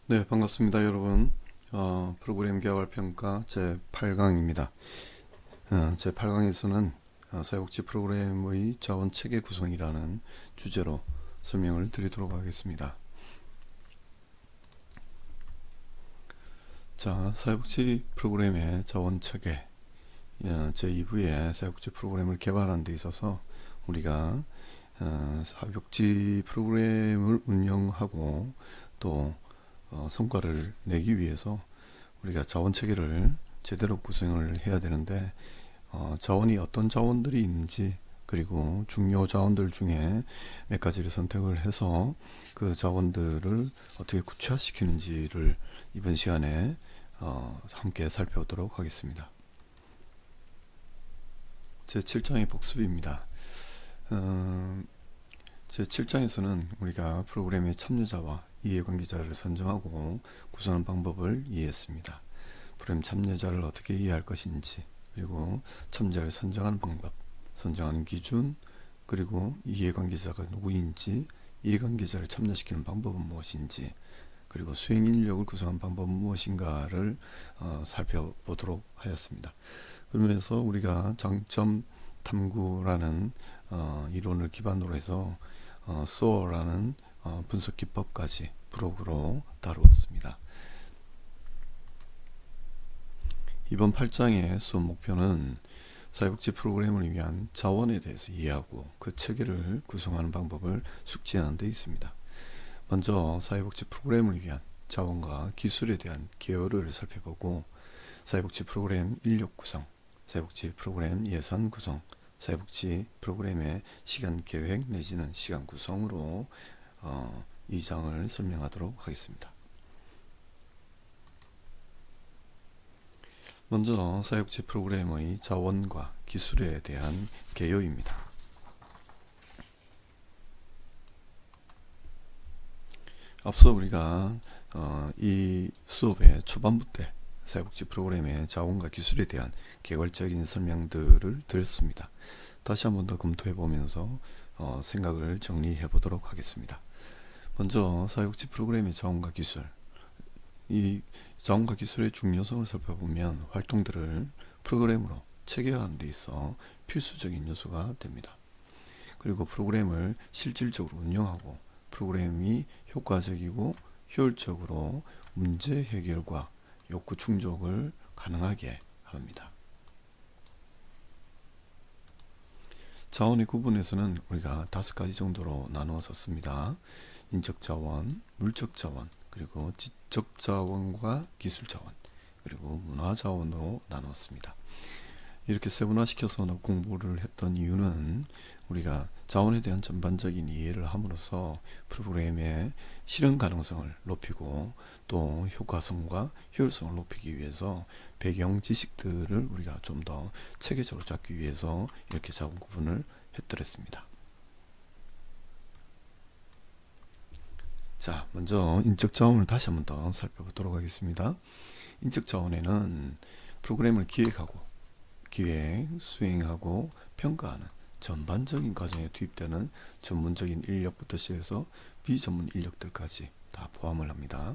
네, 반갑습니다, 여러분. 프로그램 개발 평가 제8강입니다. 제8강에서는 사회복지 프로그램의 자원 체계 구성이라는 주제로 설명을 드리도록 하겠습니다. 자, 사회복지 프로그램의 자원 체계 제2부의 사회복지 프로그램을 개발하는 데 있어서 우리가 사회복지 프로그램을 운영하고 또 성과를 내기 위해서 우리가 자원 체계를 제대로 구성을 해야 되는데 자원이 어떤 자원들이 있는지 그리고 중요 자원들 중에 몇 가지를 선택을 해서 그 자원들을 어떻게 구체화시키는지를 이번 시간에 함께 살펴보도록 하겠습니다. 제7장의 복습입니다. 제7장에서는 우리가 프로그램의 참여자와 이해관계자를 선정하고 구성하는 방법을 이해했습니다. 프로그램 참여자를 어떻게 이해할 것인지, 그리고 참여자를 선정하는 방법, 선정하는 기준, 그리고 이해관계자가 누구인지, 이해관계자를 참여시키는 방법은 무엇인지, 그리고 수행인력을 구성하는 방법은 무엇인가를 살펴보도록 하였습니다. 그러면서 우리가 장점 탐구라는 이론을 기반으로 해서 SOAR라는 분석 기법까지 부록으로 다루었습니다. 이번 8장의 수업 목표는 사회복지 프로그램을 위한 자원에 대해서 이해하고 그 체계를 구성하는 방법을 숙지하는 데 있습니다. 먼저 사회복지 프로그램을 위한 자원과 기술에 대한 계열을 살펴보고 사회복지 프로그램 인력 구성, 사회복지 프로그램 예산 구성, 사회복지 프로그램의 시간 계획 내지는 시간 구성으로 이 장을 설명하도록 하겠습니다. 먼저 사회복지 프로그램의 자원과 기술에 대한 개요입니다. 앞서 우리가 이 수업의 초반부 때 사회복지 프로그램의 자원과 기술에 대한 개괄적인 설명들을 드렸습니다. 다시 한 번 더 검토해 보면서 생각을 정리해 보도록 하겠습니다. 먼저 사회복지 프로그램의 자원과 기술, 이 자원과 기술의 중요성을 살펴보면 활동들을 프로그램으로 체계화하는 데 있어 필수적인 요소가 됩니다. 그리고 프로그램을 실질적으로 운영하고 프로그램이 효과적이고 효율적으로 문제 해결과 욕구 충족을 가능하게 합니다. 자원의 구분에서는 우리가 5가지 정도로 나누어서 씁니다. 인적 자원, 물적 자원, 그리고 지적 자원과 기술 자원, 그리고 문화 자원으로 나누었습니다. 이렇게 세분화시켜서 공부를 했던 이유는 우리가 자원에 대한 전반적인 이해를 함으로써 프로그램의 실현 가능성을 높이고 또 효과성과 효율성을 높이기 위해서 배경 지식들을 우리가 좀 더 체계적으로 잡기 위해서 이렇게 자원 구분을 했더랬습니다. 자, 먼저 인적 자원을 다시 한번 더 살펴보도록 하겠습니다. 인적 자원에는 프로그램을 기획, 수행하고 평가하는 전반적인 과정에 투입되는 전문적인 인력부터 시작해서 비전문 인력들까지 다 포함을 합니다.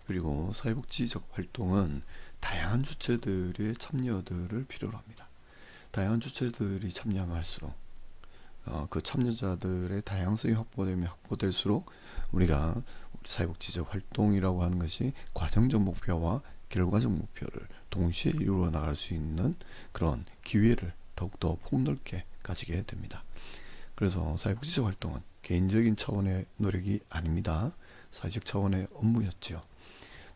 그리고 사회복지적 활동은 다양한 주체들의 참여들을 필요로 합니다. 다양한 주체들이 참여하면 할수록 그 참여자들의 다양성이 확보될수록 우리가 사회복지적 활동이라고 하는 것이 과정적 목표와 결과적 목표를 동시에 이루어 나갈 수 있는 그런 기회를 더욱더 폭넓게 가지게 됩니다. 그래서 사회복지적 활동은 개인적인 차원의 노력이 아닙니다. 사회적 차원의 업무였죠.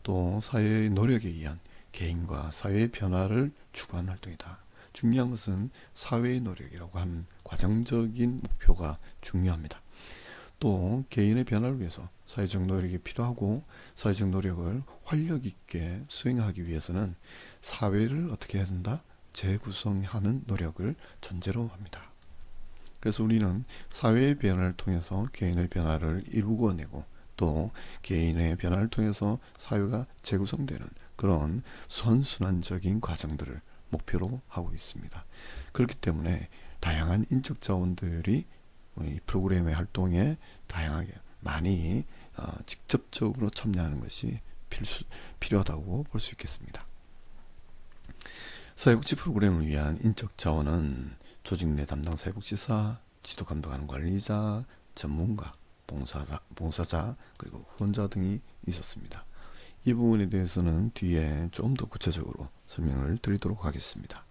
또 사회의 노력에 의한 개인과 사회의 변화를 추구하는 활동이다. 중요한 것은 사회의 노력이라고 하는 과정적인 목표가 중요합니다. 또 개인의 변화를 위해서 사회적 노력이 필요하고 사회적 노력을 활력 있게 수행하기 위해서는 사회를 어떻게 해야 된다? 재구성하는 노력을 전제로 합니다. 그래서 우리는 사회의 변화를 통해서 개인의 변화를 이루어내고 또 개인의 변화를 통해서 사회가 재구성되는 그런 선순환적인 과정들을 목표로 하고 있습니다. 그렇기 때문에 다양한 인적 자원들이 이 프로그램의 활동에 다양하게 많이 직접적으로 참여하는 것이 필요하다고 볼 수 있겠습니다. 사회복지 프로그램을 위한 인적 자원은 조직 내 담당 사회복지사, 지도 감독하는 관리자, 전문가, 봉사자, 그리고 후원자 등이 있었습니다. 이 부분에 대해서는 뒤에 좀 더 구체적으로 설명을 드리도록 하겠습니다.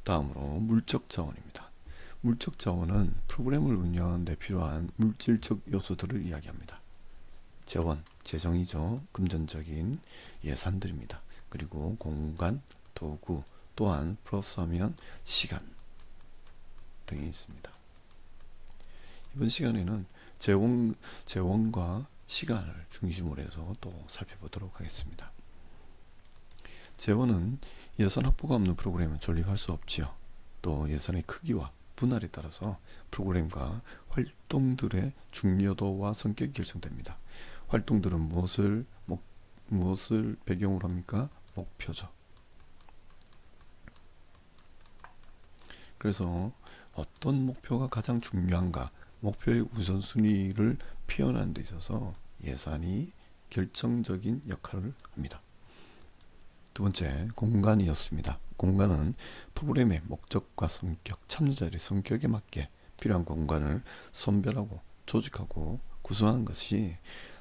다음으로 물적 자원입니다. 물적 자원은 프로그램을 운영하는 데 필요한 물질적 요소들을 이야기합니다. 재원, 재정이죠. 금전적인 예산들입니다. 그리고 공간, 도구, 또한 플러스하면 시간 등이 있습니다. 이번 시간에는 재원과 시간을 중심으로 해서 또 살펴보도록 하겠습니다. 재원은 예산 확보가 없는 프로그램은 존립할 수 없지요. 또 예산의 크기와 분할에 따라서 프로그램과 활동들의 중요도와 성격이 결정됩니다. 활동들은 무엇을 배경으로 합니까? 목표죠. 그래서 어떤 목표가 가장 중요한가, 목표의 우선순위를 표현하는 데 있어서 예산이 결정적인 역할을 합니다. 두 번째, 공간이었습니다. 공간은 프로그램의 목적과 성격, 참여자들의 성격에 맞게 필요한 공간을 선별하고 조직하고 구성하는 것이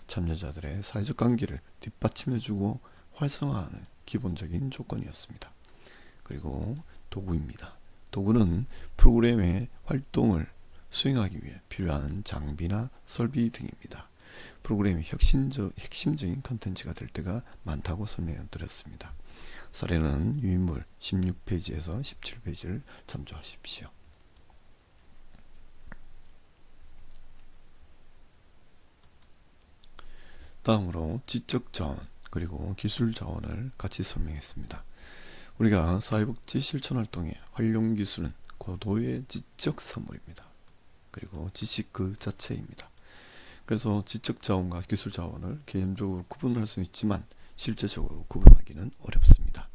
참여자들의 사회적 관계를 뒷받침해주고 활성화하는 기본적인 조건이었습니다. 그리고 도구입니다. 도구는 프로그램의 활동을 수행하기 위해 필요한 장비나 설비 등입니다. 프로그램이 핵심적인 컨텐츠가 될 때가 많다고 설명을 드렸습니다. 사례는 유인물 16페이지에서 17페이지를 참조하십시오. 다음으로 지적 자원 그리고 기술 자원을 같이 설명했습니다. 우리가 사회복지 실천 활동의 활용 기술은 고도의 지적 선물입니다. 그리고 지식 그 자체입니다. 그래서 지적 자원과 기술 자원을 개념적으로 구분할 수 있지만 실제적으로 구분하기는 어렵습니다.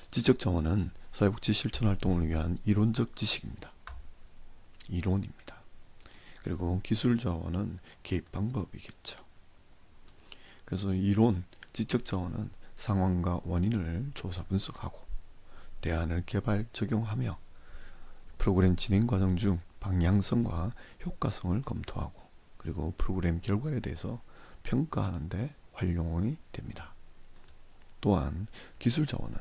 지적 자원은 사회복지 실천 활동을 위한 이론적 지식입니다. 이론입니다. 그리고 기술 자원은 개입 방법이겠죠. 그래서 이론, 지적 자원은 상황과 원인을 조사 분석하고 대안을 개발 적용하며 프로그램 진행 과정 중 방향성과 효과성을 검토하고 그리고 프로그램 결과에 대해서 평가하는 데 활용이 됩니다. 또한 기술 자원은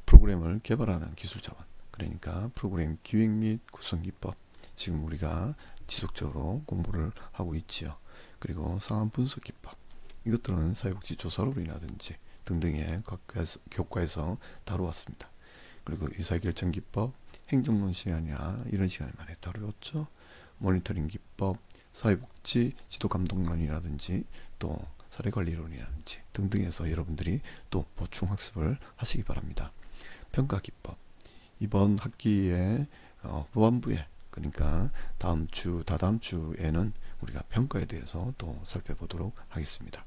프로그램을 개발하는 기술 자원, 그러니까 프로그램 기획 및 구성 기법, 지금 우리가 지속적으로 공부를 하고 있지요. 그리고 상황 분석 기법, 이것들은 사회복지 조사론이라든지 등등의 교과에서 다루었습니다. 그리고 의사결정 기법, 행정론 시간이나 이런 시간에 많이 다루었죠. 모니터링 기법, 사회복지 지도 감독론이라든지 또 사례관리론이라든지 등등에서 여러분들이 또 보충 학습을 하시기 바랍니다. 평가 기법, 이번 학기에 후반부에 그러니까 다다음 주에는 우리가 평가에 대해서 또 살펴보도록 하겠습니다.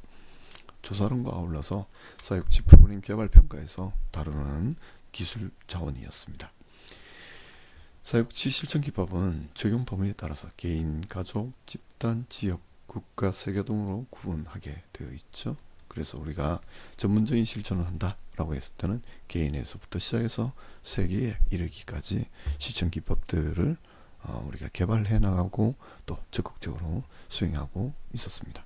조사론과 아울러서 사회복지 프로그램 개발 평가에서 다루는 기술 자원이었습니다. 사회복지 실천기법은 적용 범위에 따라서 개인, 가족, 집단, 지역, 국가, 세계 등으로 구분하게 되어 있죠. 그래서 우리가 전문적인 실천을 한다라고 했을 때는 개인에서부터 시작해서 세계에 이르기까지 실천기법들을 우리가 개발해 나가고 또 적극적으로 수행하고 있었습니다.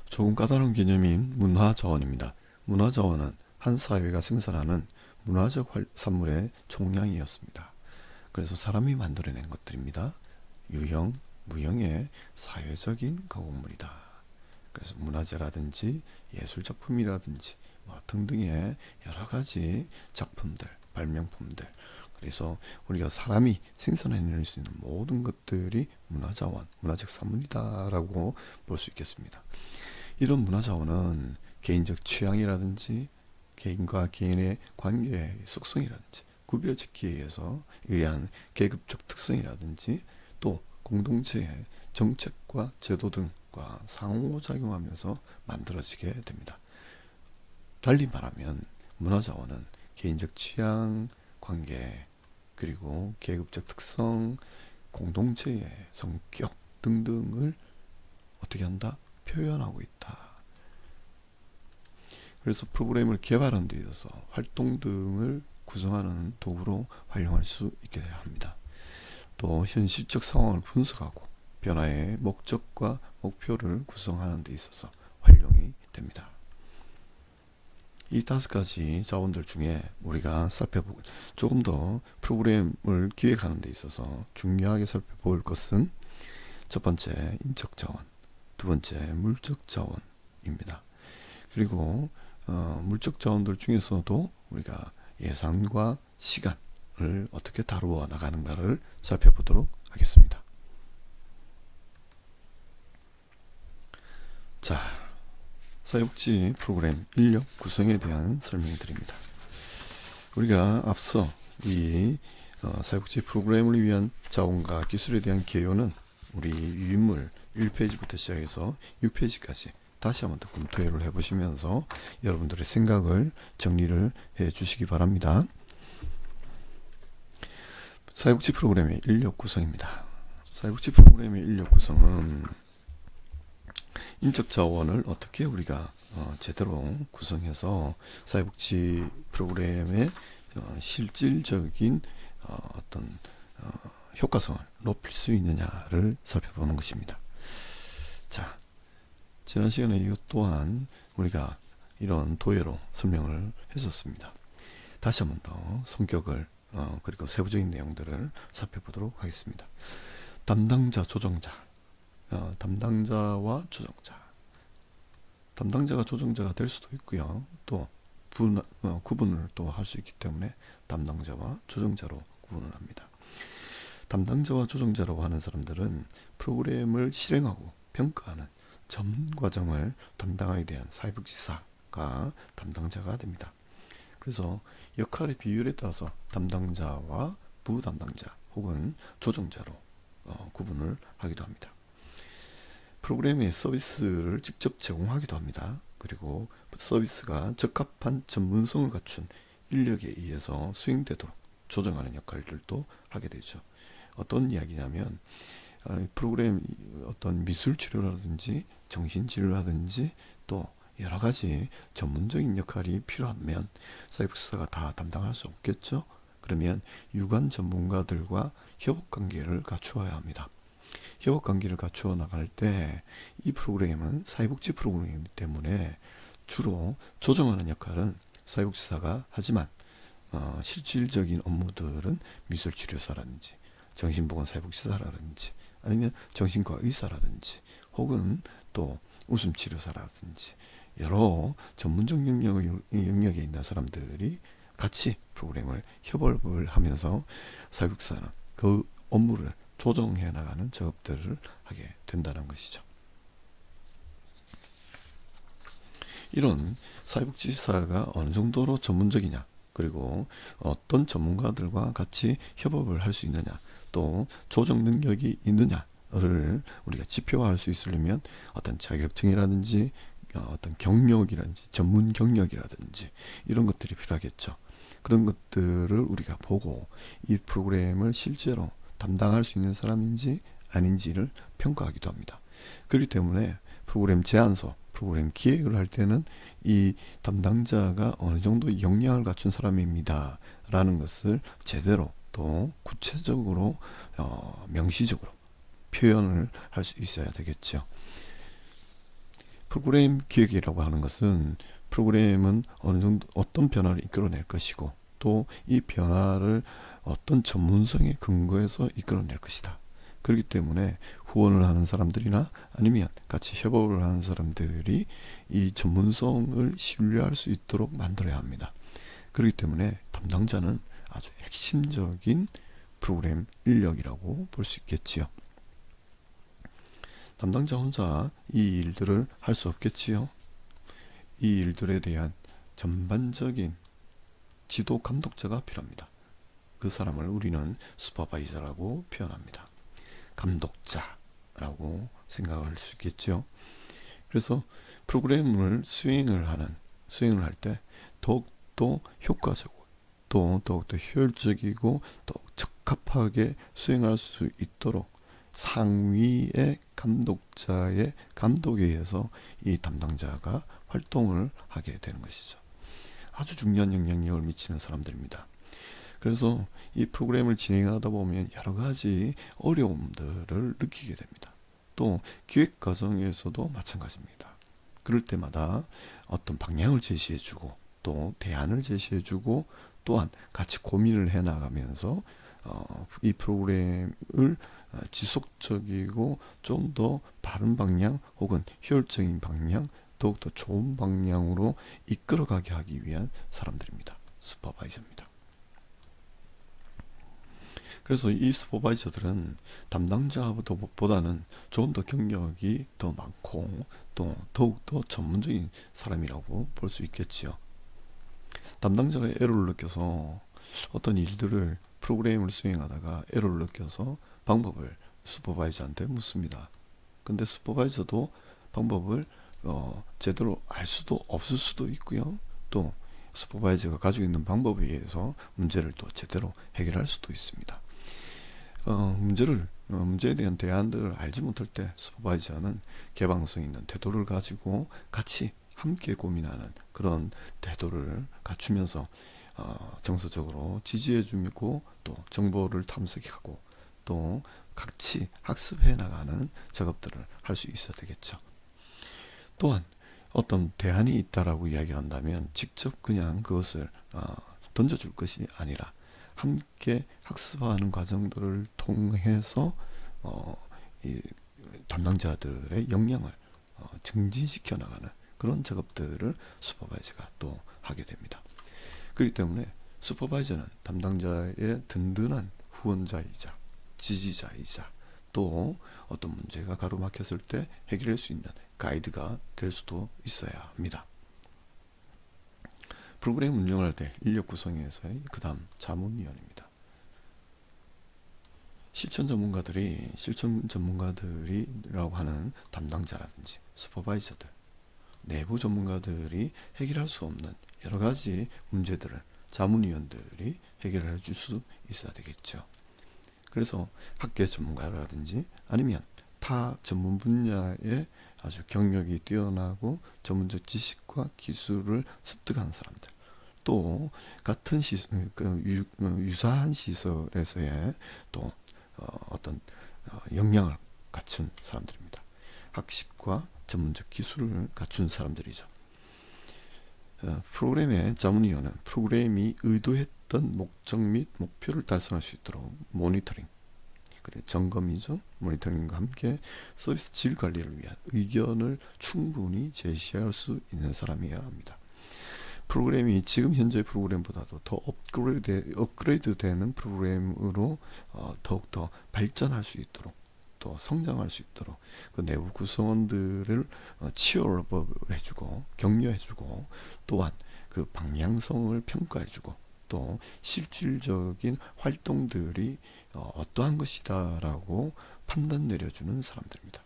조금 까다로운 개념인 문화자원입니다. 문화자원은 한 사회가 생산하는 문화적 산물의 총량이었습니다. 그래서 사람이 만들어낸 것들입니다. 유형, 무형의 사회적인 가공물이다. 그래서 문화재라든지 예술작품이라든지 등등의 여러 가지 작품들, 발명품들, 그래서 우리가 사람이 생산해낼 수 있는 모든 것들이 문화자원, 문화적 산물이다라고 볼 수 있겠습니다. 이런 문화자원은 개인적 취향이라든지 개인과 개인의 관계의 속성이라든지 구별짓기에 의한 계급적 특성이라든지 또 공동체의 정책과 제도 등과 상호작용하면서 만들어지게 됩니다. 달리 말하면 문화자원은 개인적 취향, 관계, 그리고 계급적 특성, 공동체의 성격 등등을 어떻게 한다? 표현하고 있다. 그래서 프로그램을 개발하는 데 있어서 활동 등을 구성하는 도구로 활용할 수 있게 합니다. 또 현실적 상황을 분석하고 변화의 목적과 목표를 구성하는 데 있어서 활용이 됩니다. 이 5가지 자원들 중에 우리가 살펴보고 조금 더 프로그램을 기획하는 데 있어서 중요하게 살펴볼 것은 첫 번째 인적 자원, 두 번째 물적 자원입니다. 그리고 물적 자원들 중에서도 우리가 예산과 시간을 어떻게 다루어 나가는가를 살펴보도록 하겠습니다. 자, 사회복지 프로그램 인력 구성에 대한 설명을 드립니다. 우리가 앞서 이 사회복지 프로그램을 위한 자원과 기술에 대한 개요는 우리 유인물 1페이지부터 시작해서 6페이지까지 다시 한번 더 검토를 해보시면서 여러분들의 생각을 정리를 해 주시기 바랍니다. 사회복지 프로그램의 인력 구성입니다. 사회복지 프로그램의 인력 구성은 인적 자원을 어떻게 우리가 제대로 구성해서 사회복지 프로그램의 실질적인 어떤 효과성을 높일 수 있느냐를 살펴보는 것입니다. 자, 지난 시간에 이것 또한 우리가 이런 도예로 설명을 했었습니다. 다시 한번 더 성격을 그리고 세부적인 내용들을 살펴보도록 하겠습니다. 담당자, 조정자, 담당자와 조정자. 담당자가 조정자가 될 수도 있고요. 또 구분을 또 할 수 있기 때문에 담당자와 조정자로 구분을 합니다. 담당자와 조정자라고 하는 사람들은 프로그램을 실행하고 평가하는 전 과정을 담당하게 되는 사회복지사가 담당자가 됩니다. 그래서 역할의 비율에 따라서 담당자와 부담당자 혹은 조정자로 구분을 하기도 합니다. 프로그램의 서비스를 직접 제공하기도 합니다. 그리고 서비스가 적합한 전문성을 갖춘 인력에 의해서 수행되도록 조정하는 역할들도 하게 되죠. 어떤 이야기냐면 프로그램 어떤 미술 치료라든지 정신 치료라든지 또 여러 가지 전문적인 역할이 필요하면 사회복지사가 다 담당할 수 없겠죠. 그러면 유관 전문가들과 협업 관계를 갖추어야 합니다. 협업 관계를 갖추어 나갈 때 이 프로그램은 사회복지 프로그램이기 때문에 주로 조정하는 역할은 사회복지사가 하지만 실질적인 업무들은 미술치료사라든지 정신보건사회복지사라든지 아니면 정신과 의사라든지 혹은 또 웃음치료사라든지 여러 전문적 영역에 있는 사람들이 같이 프로그램을 협업을 하면서 사회복지사는 그 업무를 조정해 나가는 작업들을 하게 된다는 것이죠. 이런 사회복지사가 어느 정도로 전문적이냐, 그리고 어떤 전문가들과 같이 협업을 할 수 있느냐, 또 조정 능력이 있느냐를 우리가 지표화할 수 있으려면 어떤 자격증이라든지 어떤 경력이라든지 전문 경력이라든지 이런 것들이 필요하겠죠. 그런 것들을 우리가 보고 이 프로그램을 실제로 담당할 수 있는 사람인지 아닌지를 평가하기도 합니다. 그렇기 때문에 프로그램 제안서, 프로그램 기획을 할 때는 이 담당자가 어느 정도 역량을 갖춘 사람입니다 라는 것을 제대로 또 구체적으로 명시적으로 표현을 할 수 있어야 되겠죠. 프로그램 기획이라고 하는 것은 프로그램은 어느 정도 어떤 변화를 이끌어낼 것이고 또 이 변화를 어떤 전문성에 근거해서 이끌어낼 것이다. 그렇기 때문에 후원을 하는 사람들이나 아니면 같이 협업을 하는 사람들이 이 전문성을 신뢰할 수 있도록 만들어야 합니다. 그렇기 때문에 담당자는 아주 핵심적인 프로그램 인력이라고 볼 수 있겠지요. 담당자 혼자 이 일들을 할 수 없겠지요. 이 일들에 대한 전반적인 지도 감독자가 필요합니다. 그 사람을 우리는 슈퍼바이저라고 표현합니다. 감독자라고 생각할 수 있겠죠. 그래서 프로그램을 수행을 할 때 더욱더 효과적으로 또 더욱더 효율적이고 또 적합하게 수행할 수 있도록 상위의 감독자의 감독에 의해서 이 담당자가 활동을 하게 되는 것이죠. 아주 중요한 영향력을 미치는 사람들입니다. 그래서 이 프로그램을 진행하다 보면 여러 가지 어려움들을 느끼게 됩니다. 또 기획 과정에서도 마찬가지입니다. 그럴 때마다 어떤 방향을 제시해주고 또 대안을 제시해주고 또한 같이 고민을 해나가면서 이 프로그램을 지속적이고 좀 더 바른 방향 혹은 효율적인 방향, 더욱더 좋은 방향으로 이끌어가게 하기 위한 사람들입니다. 슈퍼바이저입니다. 그래서 이 슈퍼바이저들은 담당자보다는 좀 더 경력이 더 많고 또 더욱더 전문적인 사람이라고 볼 수 있겠지요. 담당자가 에러를 느껴서 어떤 일들을 프로그램을 수행하다가 에러를 느껴서 방법을 슈퍼바이저한테 묻습니다. 근데 슈퍼바이저도 방법을 제대로 알 수도 없을 수도 있고요. 또 슈퍼바이저가 가지고 있는 방법에 의해서 문제를 또 제대로 해결할 수도 있습니다. 문제에 대한 대안들을 알지 못할 때 슈퍼바이저는 개방성 있는 태도를 가지고 같이 함께 고민하는 그런 태도를 갖추면서 정서적으로 지지해주고 또 정보를 탐색하고 또 같이 학습해 나가는 작업들을 할 수 있어야 되겠죠. 또한 어떤 대안이 있다라고 이야기를 한다면 직접 그냥 그것을 던져줄 것이 아니라 함께 학습하는 과정들을 통해서 이 담당자들의 역량을 증진시켜 나가는 그런 작업들을 슈퍼바이저가 또 하게 됩니다. 그렇기 때문에 슈퍼바이저는 담당자의 든든한 후원자이자 지지자이자 또 어떤 문제가 가로막혔을 때 해결할 수 있는 가이드가 될 수도 있어야 합니다. 프로그램 운영할 때 인력 구성에서의 그 다음 자문위원입니다. 실천 전문가들이라고 하는 담당자라든지 슈퍼바이저들, 내부 전문가들이 해결할 수 없는 여러 가지 문제들을 자문위원들이 해결해 줄 수 있어야 되겠죠. 그래서 학계 전문가라든지 아니면 타 전문 분야에 아주 경력이 뛰어나고 전문적 지식과 기술을 습득한 사람들, 또 같은 유사한 시설에서의 또 어떤 역량을 갖춘 사람들입니다. 학식과 전문적 기술을 갖춘 사람들이죠. 프로그램의 자문위원은 프로그램이 의도했던 목적 및 목표를 달성할 수 있도록 모니터링, 그리고 점검이죠. 모니터링과 함께 서비스 질 관리를 위한 의견을 충분히 제시할 수 있는 사람이어야 합니다. 프로그램이 지금 현재 프로그램보다도 더 업그레이드 되는 프로그램으로 더욱더 발전할 수 있도록 또 성장할 수 있도록 그 내부 구성원들을 치어업을 해주고 격려해주고 또한 그 방향성을 평가해주고 또 실질적인 활동들이 어떠한 것이다라고 판단 내려주는 사람들입니다.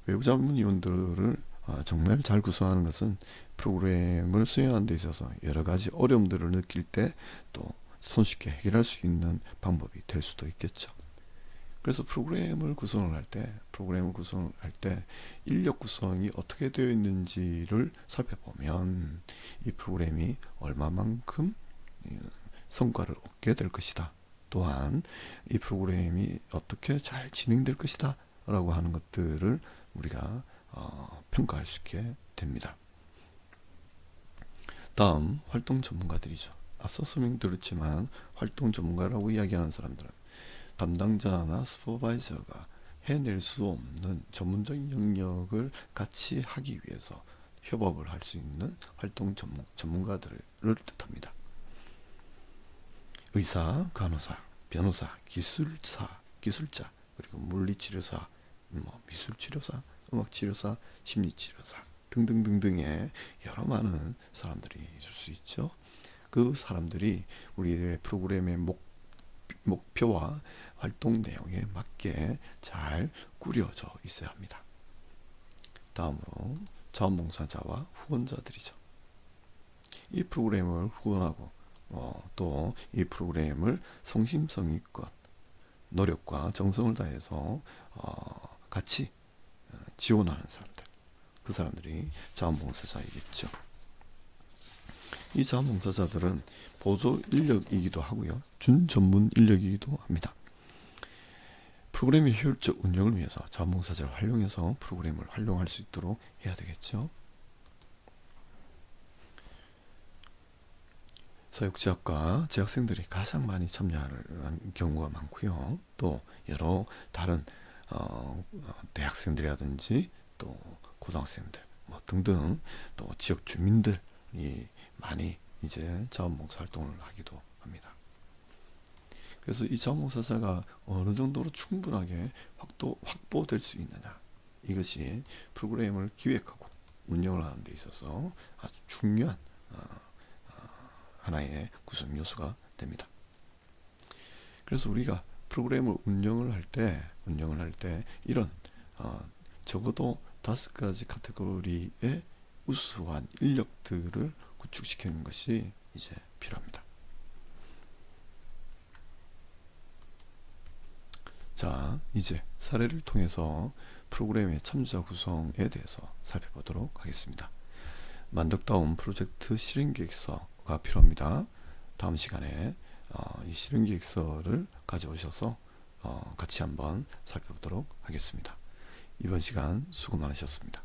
외부 자문위원들을 정말 잘 구성하는 것은 프로그램을 수행하는 데 있어서 여러 가지 어려움들을 느낄 때 또 손쉽게 해결할 수 있는 방법이 될 수도 있겠죠. 그래서 프로그램을 구성을 할 때 인력 구성이 어떻게 되어 있는지를 살펴보면 이 프로그램이 얼마만큼 성과를 얻게 될 것이다. 또한 이 프로그램이 어떻게 잘 진행될 것이다 라고 하는 것들을 우리가 평가할 수 있게 됩니다. 다음 활동 전문가들이죠. 앞서 설명드렸지만 활동 전문가라고 이야기하는 사람들은 담당자나 슈퍼바이저가 해낼 수 없는 전문적인 영역을 같이 하기 위해서 협업을 할 수 있는 활동 전문가들을 뜻합니다. 의사, 간호사, 변호사, 기술자, 그리고 물리치료사, 미술치료사, 음악치료사, 심리치료사 등등등등의 여러 많은 사람들이 있을 수 있죠. 그 사람들이 우리의 프로그램의 목표와 활동 내용에 맞게 잘 꾸려져 있어야 합니다. 다음으로 자원봉사자와 후원자들이죠. 이 프로그램을 후원하고 또 이 프로그램을 성심성의껏 노력과 정성을 다해서 같이 지원하는 사람들, 그 사람들이 자원봉사자이겠죠. 이 자원봉사자들은 보조 인력이기도 하고요, 준전문 인력이기도 합니다. 프로그램의 효율적 운영을 위해서 자원봉사자를 활용해서 프로그램을 활용할 수 있도록 해야 되겠죠. 사육제학과 재학생들이 가장 많이 참여하는 경우가 많고요. 또 여러 다른 대학생들이라든지 또 고등학생들 등등 또 지역 주민들이 많이 이제 자원봉사 활동을 하기도 합니다. 그래서 이 자원봉사자가 어느 정도로 충분하게 확보될 수 있느냐, 이것이 프로그램을 기획하고 운영을 하는 데 있어서 아주 중요한 하나의 구성 요소가 됩니다. 그래서 우리가 프로그램을 운영을 할 때 이런 적어도 5가지 카테고리의 우수한 인력들을 구축시키는 것이 이제 필요합니다. 자, 이제 사례를 통해서 프로그램의 참여자 구성에 대해서 살펴보도록 하겠습니다. 만족다운 프로젝트 실행계획서가 필요합니다. 다음 시간에 이 실행계획서를 가져오셔서 같이 한번 살펴보도록 하겠습니다. 이번 시간 수고 많으셨습니다.